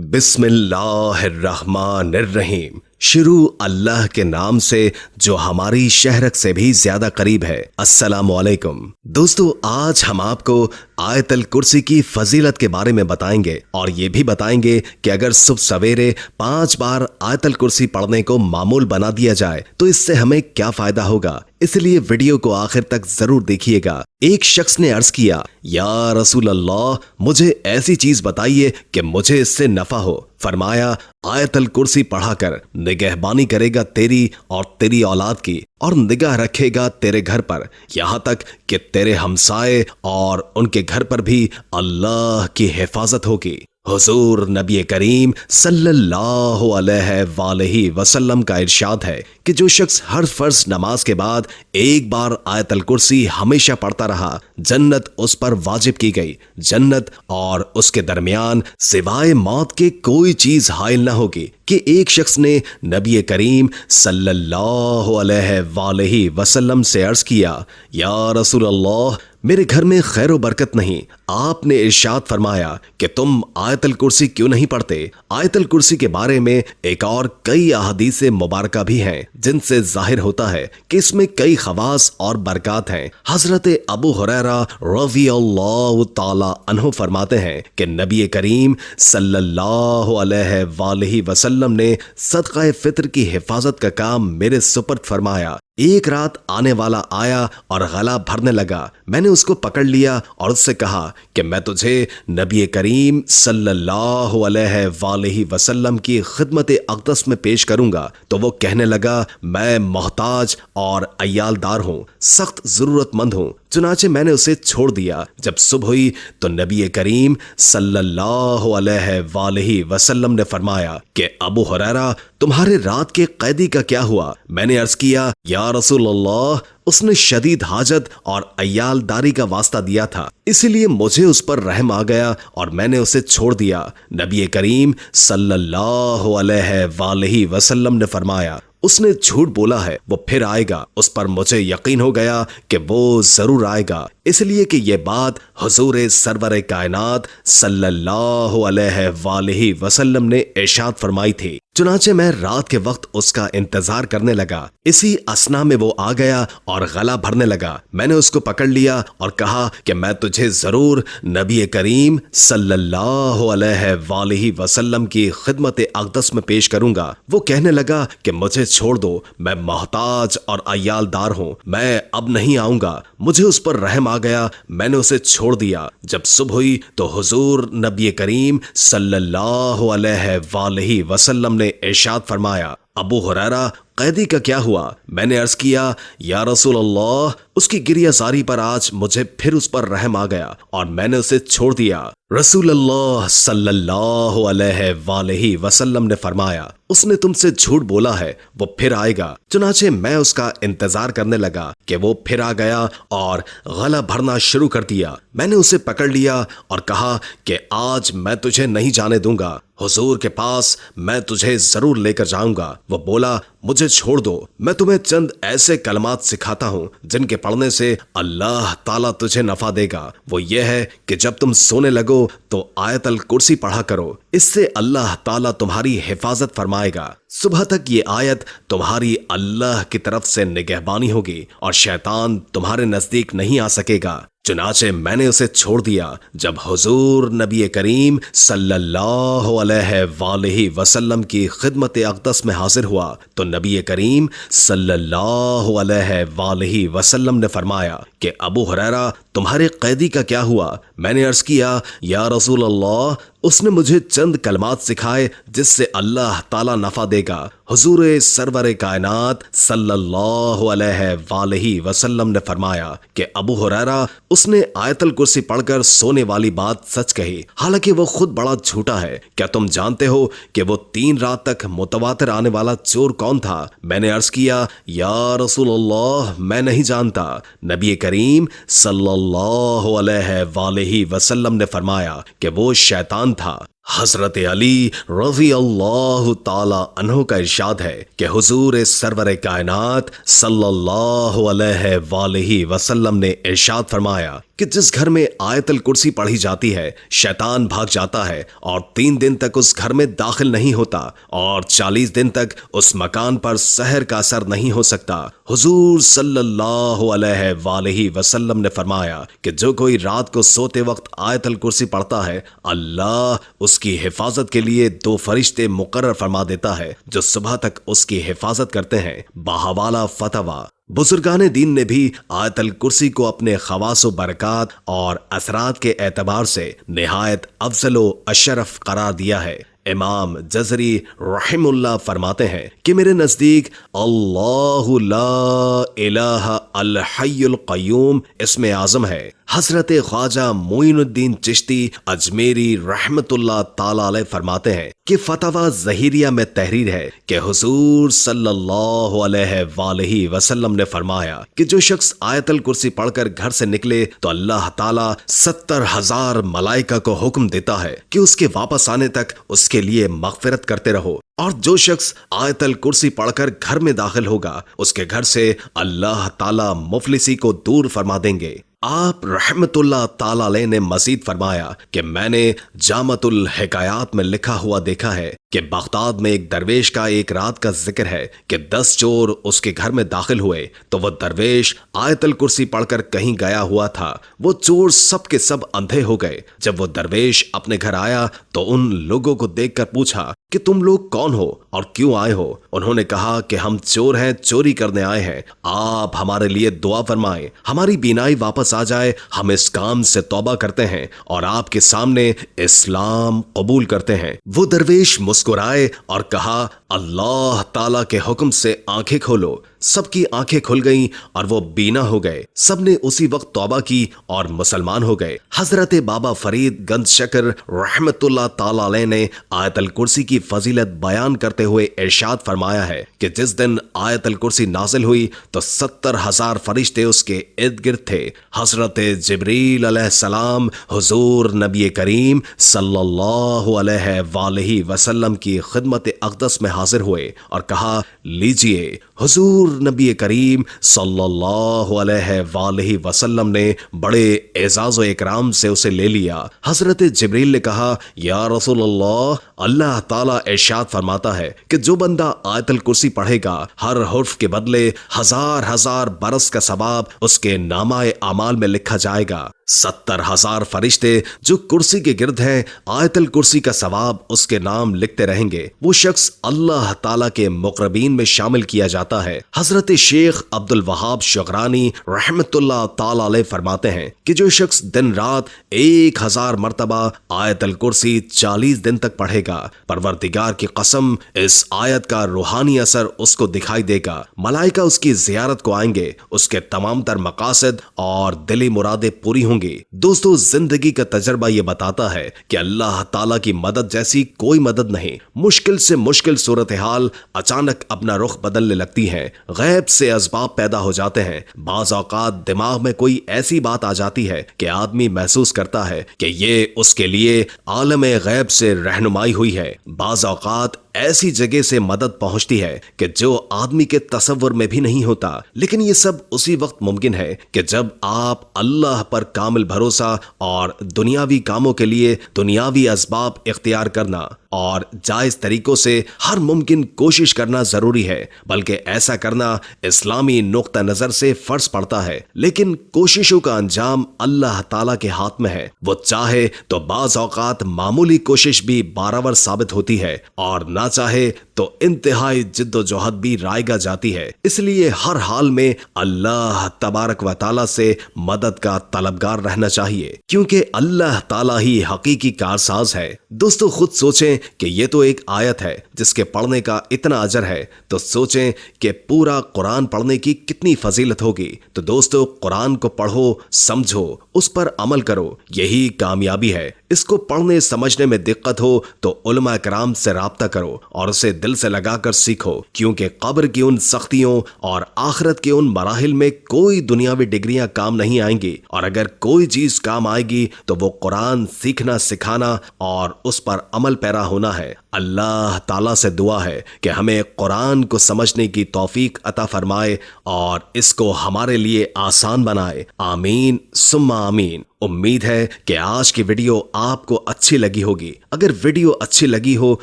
بسم اللہ الرحمن الرحیم۔ شروع اللہ کے نام سے جو ہماری شہرک سے بھی زیادہ قریب ہے۔ السلام علیکم دوستو، آج ہم آپ کو آیت الکرسی کی فضیلت کے بارے میں بتائیں گے اور یہ بھی بتائیں گے کہ اگر صبح سویرے 5 بار آیت الکرسی پڑھنے کو معمول بنا دیا جائے تو اس سے ہمیں کیا فائدہ ہوگا، اس لیے ویڈیو کو آخر تک ضرور دیکھیے گا۔ ایک شخص نے عرض کیا، یا رسول اللہ مجھے ایسی چیز بتائیے کہ مجھے اس سے نفع ہو۔ فرمایا، آیت الکرسی پڑھا کر نگہبانی کرے گا تیری اور تیری اولاد کی، اور نگاہ رکھے گا تیرے گھر پر، یہاں تک کہ تیرے ہمسائے اور ان کے گھر پر بھی اللہ کی حفاظت ہوگی۔ حضور نبی کریم صلی اللہ علیہ وآلہ وسلم کا ارشاد ہے کہ جو شخص ہر فرض نماز کے بعد ایک بار آیت الکرسی ہمیشہ پڑھتا رہا، جنت اس پر واجب کی گئی۔ جنت اور اس کے درمیان سوائے موت کے کوئی چیز حائل نہ ہوگی۔ کہ ایک شخص نے نبی کریم صلی اللہ علیہ وآلہ وسلم سے عرض کیا، یا رسول اللہ میرے گھر میں خیر و برکت نہیں۔ آپ نے ارشاد فرمایا کہ تم آیت الکرسی کیوں نہیں پڑھتے؟ آیت الکرسی کے بارے میں ایک اور کئی احادیث مبارکہ بھی ہیں جن سے ظاہر ہوتا ہے کہ اس میں کئی خواص اور برکات ہیں۔ حضرت ابو ہریرہ رضی اللہ تعالی عنہ فرماتے ہیں کہ نبی کریم صلی اللہ علیہ وآلہ وسلم نے صدقہ فطر کی حفاظت کا کام میرے سپرد فرمایا۔ ایک رات آنے والا آیا اور غلہ بھرنے لگا۔ میں نے اس کو پکڑ لیا اور اس سے کہا کہ میں تجھے نبی کریم صلی اللہ علیہ وآلہ وسلم کی خدمت اقدس میں پیش کروں گا۔ تو وہ کہنے لگا، میں محتاج اور عیال دار ہوں، سخت ضرورت مند ہوں۔ چنانچہ میں نے اسے چھوڑ دیا۔ جب صبح ہوئی تو نبی کریم صلی اللہ علیہ وآلہ وسلم نے فرمایا کہ ابو ہریرہ تمہارے رات کے قیدی کا کیا ہوا؟ میں نے عرض کیا، یا رسول اللہ اس نے شدید حاجت اور عیال داری کا واسطہ دیا تھا، اسی لیے مجھے اس پر رحم آ گیا اور میں نے اسے چھوڑ دیا۔ نبی کریم صلی اللہ علیہ وآلہ وسلم نے فرمایا، اس نے جھوٹ بولا ہے، وہ پھر آئے گا۔ اس پر مجھے یقین ہو گیا کہ وہ ضرور آئے گا، اس لیے کہ یہ بات حضور سرور کائنات صلی اللہ علیہ وآلہ وسلم نے ارشاد فرمائی تھی۔ چنانچہ میں رات کے وقت اس کا انتظار کرنے لگا۔ اسی اثنا میں وہ آ گیا اور غلہ بھرنے لگا۔ میں نے اس کو پکڑ لیا اور کہا کہ میں تجھے ضرور نبی کریم صلی اللہ علیہ وآلہ وسلم کی خدمت اقدس میں پیش کروں گا۔ وہ کہنے لگا کہ مجھے چھوڑ دو، میں محتاج اور عیال دار ہوں، میں اب نہیں آؤں گا۔ مجھے اس پر رحم آ گیا، میں نے اسے چھوڑ دیا۔ جب صبح ہوئی تو حضور نبی کریم صلی اللہ علیہ وآلہ وسلم نے ارشاد فرمایا، ابو ہریرہ قیدی کا کیا ہوا؟ میں نے عرض کیا، یا رسول اللہ اس کی گریہ زاری پر آج مجھے پھر اس پر رحم آ گیا اور میں نے اسے چھوڑ دیا۔ رسول اللہ صلی اللہ علیہ وآلہ وسلم نے فرمایا، اس نے تم سے جھوٹ بولا ہے، وہ پھر آئے گا۔ چنانچہ میں اس کا انتظار کرنے لگا کہ وہ پھر آ گیا اور غلہ بھرنا شروع کر دیا۔ میں نے اسے پکڑ لیا اور کہا کہ آج میں تجھے نہیں جانے دوں گا، حضور کے پاس میں تجھے ضرور لے کر جاؤں گا۔ وہ بولا، مجھے چھوڑ دو، میں تمہیں چند ایسے کلمات سکھاتا ہوں جن کے پڑھنے سے اللہ تعالیٰ تجھے نفع دے گا۔ وہ یہ ہے کہ جب تم سونے لگو تو آیت الکرسی پڑھا کرو، اس سے اللہ تعالیٰ تمہاری حفاظت فرمائے گا۔ صبح تک یہ آیت تمہاری اللہ کی طرف سے نگہبانی ہوگی اور شیطان تمہارے نزدیک نہیں آ سکے گا۔ چنانچہ میں نے اسے چھوڑ دیا۔ جب حضور نبی کریم صلی اللہ علیہ وآلہ وسلم کی خدمت اقدس میں حاضر ہوا تو نبی کریم صلی اللہ علیہ وآلہ وسلم نے فرمایا کہ ابو ہریرہ تمہارے قیدی کا کیا ہوا؟ میں نے عرض کیا، یا رسول اللہ اس نے مجھے چند کلمات سکھائے جس سے اللہ تعالیٰ نفع دے گا۔ حضور سرور کائنات صلی اللہ علیہ وآلہ وسلم نے فرمایا کہ ابو ہریرہ اس نے آیت الکرسی پڑھ کر سونے والی بات سچ کہی، حالانکہ وہ خود بڑا جھوٹا ہے۔ کیا تم جانتے ہو کہ وہ 3 رات تک متواتر آنے والا چور کون تھا؟ میں نے عرض کیا، یا رسول اللہ میں نہیں جانتا۔ نبی کریم صلی اللہ علیہ وآلہ وسلم نے فرمایا کہ وہ شیطان تھا۔ حضرت علی رضی اللہ تعالی عنہ کا ارشاد ہے کہ حضور سرور کائنات صلی اللہ علیہ وآلہ وسلم نے ارشاد فرمایا کہ کہ جس گھر میں آیت الکرسی پڑھی جاتی ہے شیطان بھاگ جاتا ہے اور 3 دن تک اس گھر میں داخل نہیں ہوتا اور 40 دن تک اس مکان پر سحر کا اثر نہیں ہو سکتا۔ حضور صلی اللہ علیہ وآلہ وسلم نے فرمایا کہ جو کوئی رات کو سوتے وقت آیت الکرسی پڑھتا ہے اللہ اس کی حفاظت کے لیے 2 فرشتے مقرر فرما دیتا ہے جو صبح تک اس کی حفاظت کرتے ہیں۔ بحوالہ فتویٰ۔ بزرگان دین نے بھی آیت الکرسی کو اپنے خواص و برکات اور اثرات کے اعتبار سے نہایت افضل و اشرف قرار دیا ہے۔ امام جزری رحم اللہ فرماتے ہیں کہ میرے نزدیک اللہ لا الہ الحی القیوم اسم اعظم ہے۔ حضرت خواجہ معین الدین چشتی اجمیری رحمت اللہ تعالی علیہ فرماتے ہیں کہ فتویٰ ظہیریہ میں تحریر ہے کہ حضور صلی اللہ علیہ وآلہ وسلم نے فرمایا کہ جو شخص آیت الکرسی پڑھ کر گھر سے نکلے تو اللہ تعالیٰ 70,000 ملائکہ کو حکم دیتا ہے کہ اس کے واپس آنے تک اس کے لیے مغفرت کرتے رہو، اور جو شخص آیت الکرسی پڑھ کر گھر میں داخل ہوگا اس کے گھر سے اللہ تعالیٰ مفلسی کو دور فرما دیں گے۔ آپ رحمت اللہ تعالی علیہ نے مزید فرمایا کہ میں نے جامعۃ الحکایات میں لکھا ہوا دیکھا ہے کہ بغداد میں ایک درویش کا ایک رات کا ذکر ہے کہ 10 چور اس کے گھر میں داخل ہوئے تو وہ درویش آیت الکرسی پڑھ کر کہیں گیا ہوا تھا۔ وہ چور سب کے سب اندھے ہو گئے۔ جب وہ درویش اپنے گھر آیا تو ان لوگوں کو دیکھ کر پوچھا کہ تم لوگ کون ہو اور کیوں آئے ہو؟ انہوں نے کہا کہ ہم چور ہیں، چوری کرنے آئے ہیں، آپ ہمارے لیے دعا فرمائیں، ہماری بینائی واپس آ جائے، ہم اس کام سے توبہ کرتے ہیں اور آپ کے سامنے اسلام قبول کرتے ہیں۔ وہ درویش مسکرائے اور کہا اللہ تعالیٰ کے حکم سے آنکھیں کھولو۔ سب کی آنکھیں کھل گئیں اور وہ بینا ہو گئے۔ سب نے اسی وقت توبہ کی اور مسلمان ہو گئے۔ حضرت بابا فرید گنج شکر رحمت اللہ تعالی علیہ نے آیت الکرسی کی فضیلت بیان کرتے ہوئے ارشاد فرمایا ہے کہ جس دن آیت الکرسی نازل ہوئی تو 70,000 فرشتے اس کے ارد گرد تھے۔ حضرت جبریل علیہ السلام حضور نبی کریم صلی اللہ علیہ وآلہ وسلم کی خدمت اقدس میں حاضر ہوئے اور کہا لیجئے۔ حضور نبی کریم صلی اللہ علیہ وآلہ وسلم نے بڑے اعزاز و اکرام سے اسے لے لیا۔ حضرت جبریل نے کہا یا رسول اللہ تعالیٰ ارشاد فرماتا ہے کہ جو بندہ آیت الکرسی پڑھے گا ہر حرف کے بدلے 1000 برس کا ثواب اس کے نامہ اعمال میں لکھا جائے گا۔ 70,000 فرشتے جو کرسی کے گرد ہیں آیت الکرسی کا ثواب اس کے نام لکھتے رہیں گے۔ وہ شخص اللہ تعالیٰ کے مقربین میں شامل کیا جاتا ہے۔ حضرت شیخ عبد الوہاب شغرانی رحمت اللہ تعالی علیہ فرماتے ہیں کہ جو شخص دن رات 1000 مرتبہ آیت الکرسی 40 دن تک پڑھے گا پروردگار کی قسم اس آیت کا روحانی اثر اس کو دکھائی دے گا۔ ملائکہ اس کی زیارت کو آئیں گے، اس کے تمام تر مقاصد اور دلی مرادیں پوری ہوں گی۔ دوستو زندگی کا تجربہ یہ بتاتا ہے کہ اللہ تعالیٰ کی مدد جیسی کوئی مدد نہیں۔ مشکل سے مشکل صورتحال اچانک اپنا رخ بدلنے لگتی ہے، غیب سے اسباب پیدا ہو جاتے ہیں۔ بعض اوقات دماغ میں کوئی ایسی بات آ جاتی ہے کہ آدمی محسوس کرتا ہے کہ یہ اس کے لیے عالم غیب سے رہنمائی ہوئی ہے۔ بعض اوقات ایسی جگہ سے مدد پہنچتی ہے کہ جو آدمی کے تصور میں بھی نہیں ہوتا، لیکن یہ سب اسی وقت ممکن ہے کہ جب آپ اللہ پر کامل بھروسہ اور دنیاوی کاموں کے لیے دنیاوی اسباب اختیار کرنا اور جائز طریقوں سے ہر ممکن کوشش کرنا ضروری ہے، بلکہ ایسا کرنا اسلامی نقطہ نظر سے فرض پڑتا ہے، لیکن کوششوں کا انجام اللہ تعالیٰ کے ہاتھ میں ہے۔ وہ چاہے تو بعض اوقات معمولی کوشش بھی بارآور ثابت ہوتی ہے اور نہ چاہے تو انتہائی جد و جہد بھی رائگاں جاتی ہے۔ اس لیے ہر حال میں اللہ تبارک و تعالیٰ سے مدد کا طلبگار رہنا چاہیے، کیونکہ اللہ تعالیٰ ہی حقیقی کارساز ہے۔ دوستو خود سوچیں کہ یہ تو ایک آیت ہے جس کے پڑھنے کا اتنا اجر ہے، تو سوچیں کہ پورا قرآن پڑھنے کی کتنی فضیلت ہوگی۔ تو دوستو قرآن کو پڑھو، سمجھو، اس پر عمل کرو، یہی کامیابی ہے۔ اس کو پڑھنے سمجھنے میں دقت ہو تو علماء کرام سے رابطہ کرو اور اسے دل سے لگا کر سیکھو، کیونکہ قبر کی ان سختیوں اور آخرت کے ان مراحل میں کوئی دنیاوی ڈگریاں کام نہیں آئیں گی، اور اگر کوئی چیز کام آئے گی تو وہ قرآن سیکھنا، سکھانا اور اس پر عمل پیرا ہونا ہے۔ اللہ تعالیٰ سے دعا ہے کہ ہمیں قرآن کو سمجھنے کی توفیق عطا فرمائے اور اس کو ہمارے لیے آسان بنائے، آمین ثم آمین۔ امید ہے کہ آج کی ویڈیو آپ کو اچھی لگی ہوگی۔ اگر ویڈیو اچھی لگی ہو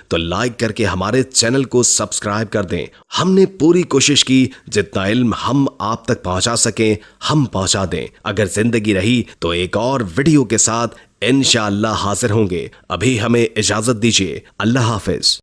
تو لائک کر کے ہمارے چینل کو سبسکرائب کر دیں۔ ہم نے پوری کوشش کی جتنا علم ہم آپ تک پہنچا سکیں ہم پہنچا دیں۔ اگر زندگی رہی تو ایک اور ویڈیو کے ساتھ انشاءاللہ حاضر ہوں گے۔ ابھی ہمیں اجازت دیجیے، اللہ حافظ۔